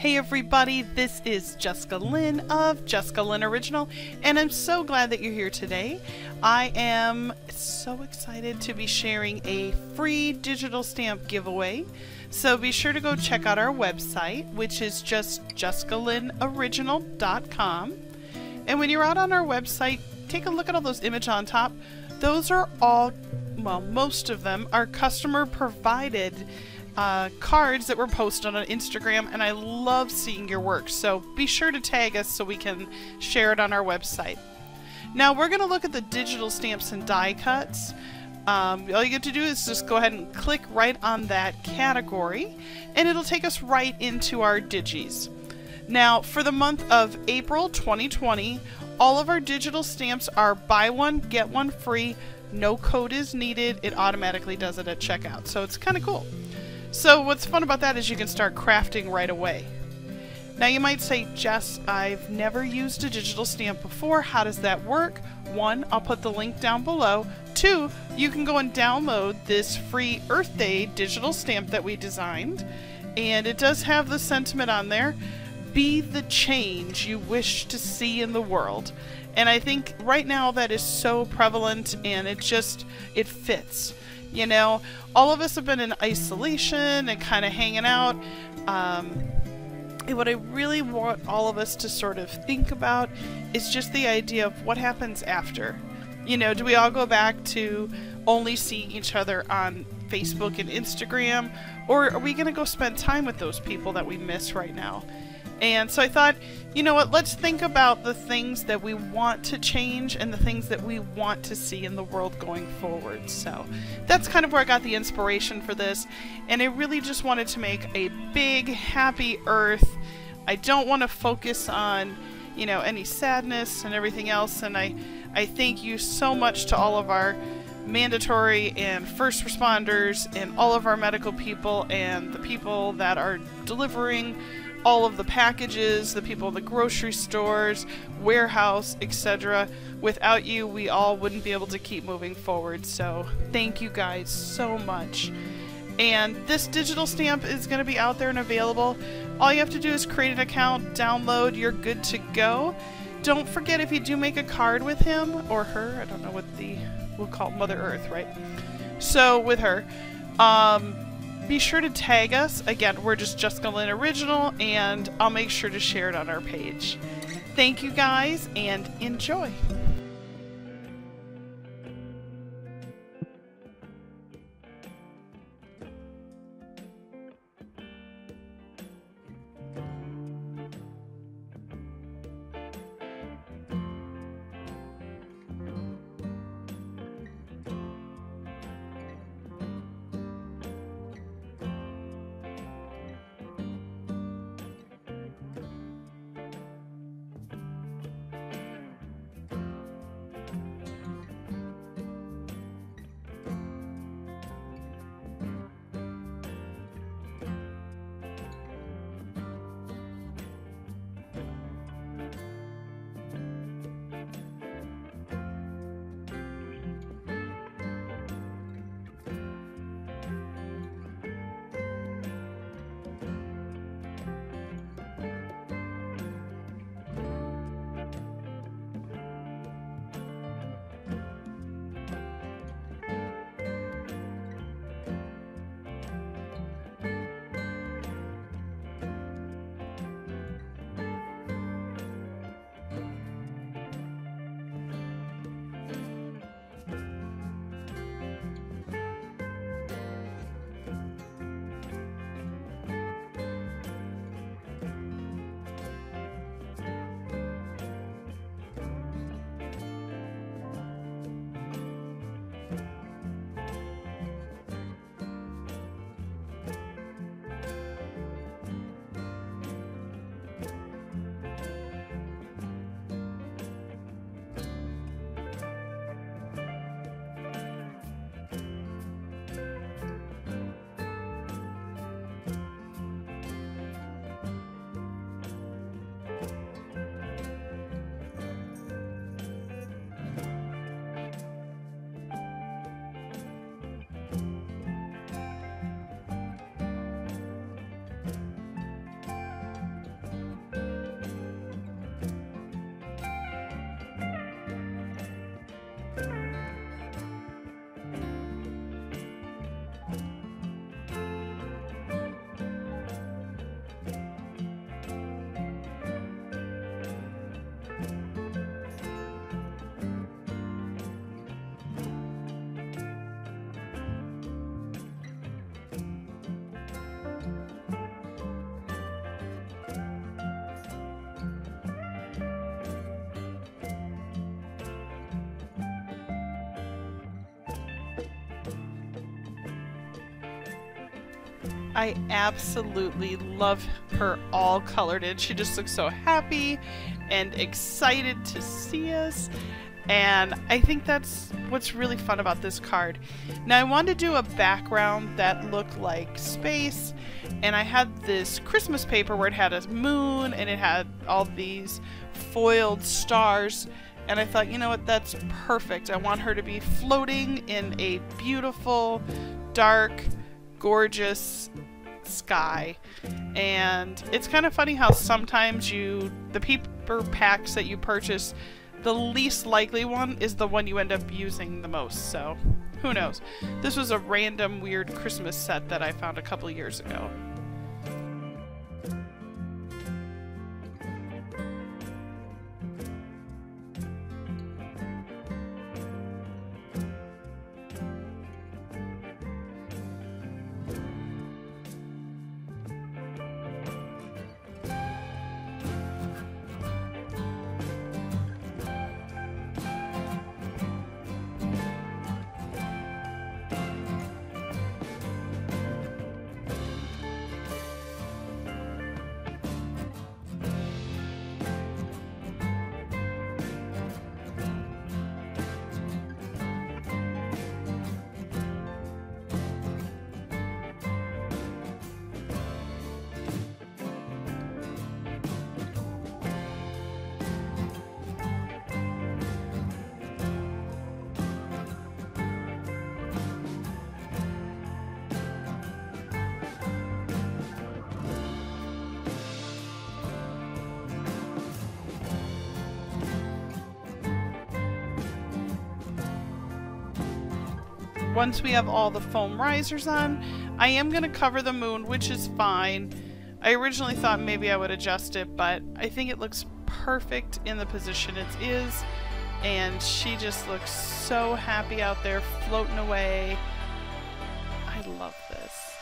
Hey everybody, this is Jessica Lynn of Jessica Lynn Original, and I'm so glad that you're here today. I am so excited to be sharing a free digital stamp giveaway, so be sure to go check out our website, which is just jessicalynoriginal.com. And when you're out on our website, take a look at all those images on top. Those are all, well, most of them are customer provided cards that were posted on Instagram, and I love seeing your work, so be sure to tag us so we can share it on our website. Now we're going to look at the digital stamps and die cuts. All you have to do is just go ahead and click right on that category, and it'll take us right into our digis. Now for the month of April 2020, all of our digital stamps are buy one, get one free. No code is needed. It automatically does it at checkout, so it's kind of cool. So what's fun about that is you can start crafting right away. Now you might say, Jess, I've never used a digital stamp before. How does that work? One, I'll put the link down below. Two, you can go and download this free Earth Day digital stamp that we designed. And it does have the sentiment on there. Be the change you wish to see in the world. And I think right now that is so prevalent, and it fits. You know, all of us have been in isolation and kind of hanging out. And what I really want all of us to sort of think about is just the idea of what happens after. You know, do we all go back to only seeing each other on Facebook and Instagram? Or are we going to go spend time with those people that we miss right now? And so I thought, you know what, let's think about the things that we want to change and the things that we want to see in the world going forward. So that's kind of where I got the inspiration for this. And I really just wanted to make a big, happy Earth. I don't want to focus on, you know, any sadness and everything else. And I thank you so much to all of our mandatory and first responders and all of our medical people and the people that are delivering all of the packages, the people in the grocery stores, warehouse, etc. Without you, we all wouldn't be able to keep moving forward. So thank you guys so much. And this digital stamp is going to be out there and available. All you have to do is create an account, download, you're good to go. Don't forget, if you do make a card with him or her, I don't know what we'll call Mother Earth, right? So with her, be sure to tag us. Again, we're just Jessica Lynn Original, and I'll make sure to share it on our page. Thank you guys, and enjoy. I absolutely love her all colored in. She just looks so happy and excited to see us. And I think that's what's really fun about this card. Now I wanted to do a background that looked like space, and I had this Christmas paper where it had a moon and it had all these foiled stars, and I thought, you know what, that's perfect. I want her to be floating in a beautiful, dark, gorgeous sky. And it's kind of funny how sometimes the paper packs that you purchase, the least likely one is the one you end up using the most, so who knows. This was a random weird Christmas set that I found a couple years ago. Once we have all the foam risers on, I am going to cover the moon, which is fine. I originally thought maybe I would adjust it, but I think it looks perfect in the position it is. And she just looks so happy out there floating away. I love this.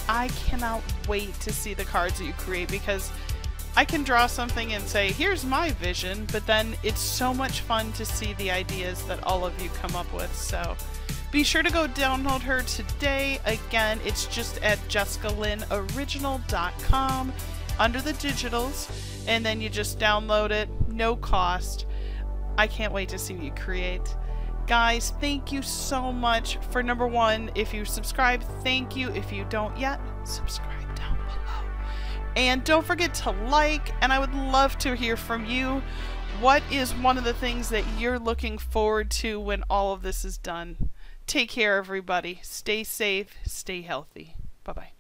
I cannot wait to see the cards that you create, because I can draw something and say, here's my vision, but then it's so much fun to see the ideas that all of you come up with. So be sure to go download her today. Again, it's just at JessicaLynnOriginal.com under the digitals, and then you just download it, no cost. I can't wait to see what you create. Guys, thank you so much for number one. If you subscribe, thank you. If you don't yet, subscribe down below. And don't forget to like, and I would love to hear from you. What is one of the things that you're looking forward to when all of this is done? Take care, everybody. Stay safe, stay healthy. Bye-bye.